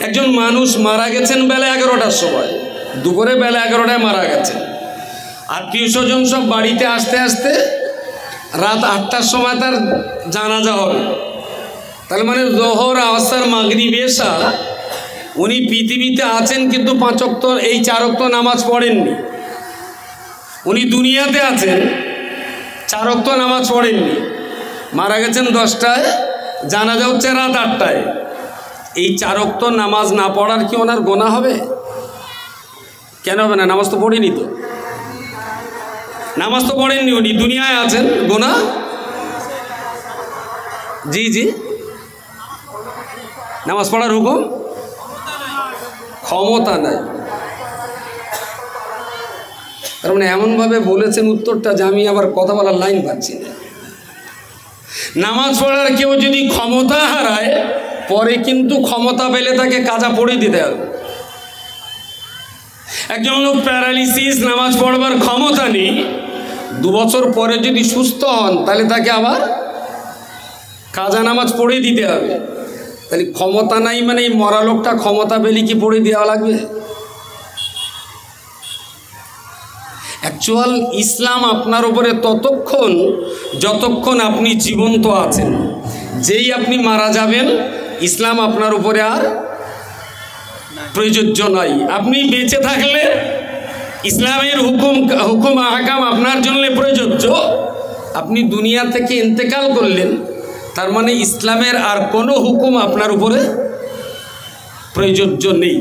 একজন মানুষ মারা গেছেন বেলা 11টার সময়, দুপুরে বেলা 11টায় মারা গেছেন। আত্মীয় স্বজন সব বাড়িতে আসতে আসতে রাত 8টার সময় তার জানাজা হবে। তার মানে জোহর, আসর, মাগরিব, এশা উনি পৃথিবীতে আছেন কিন্তু 5 ওয়াক্ত এই 4 ওয়াক্ত নামাজ পড়েননি। উনি দুনিয়াতে আছেন, 4 ওয়াক্ত নামাজ পড়েননি, মারা গেছেন 10টায়, জানাজা হচ্ছে রাত 8টায়। এই 4 ওয়াক্ত নামাজ না পড়ার কি ওনার গোনা হবে? কেন হবে না? নামাজ তো পড়েনি, তো নামাজ তো পড়েননি, উনি দুনিয়ায় আছেন, গোনা? জি জি, নামাজ পড়ার হুকুম, ক্ষমতা নাই। তার মানে এমনভাবে বলেছেন উত্তরটা যে আমি আবার কথা বলার লাইন পাচ্ছি না। নামাজ পড়ার কেউ যদি ক্ষমতা হারায়, পরে কিন্তু ক্ষমতা পেলে তাকে কাজা পড়ে দিতে হবে। একজন লোক প্যারালিসিস, নামাজ পড়বার ক্ষমতা নেই, 2 বছর পরে যদি সুস্থ হন তাহলে তাকে আবার কাজা নামাজ পড়ে দিতে হবে। তাহলে ক্ষমতা নাই মানে এই মরা লোকটা ক্ষমতা পেলে কি পড়ে দেওয়া লাগবে? অ্যাকচুয়াল ইসলাম আপনার উপরে ততক্ষণ যতক্ষণ আপনি জীবন্ত আছেন। যেই আপনি মারা যাবেন, ইসলাম আপনার উপরে আর প্রযোজ্য নয়। আপনি বেঁচে থাকলে ইসলামের হুকুম আহকাম আপনার জন্য প্রযোজ্য। আপনি দুনিয়া থেকে ইন্তেকাল করলেন, তার মানে ইসলামের আর কোনো হুকুম আপনার উপরে প্রযোজ্য নেই।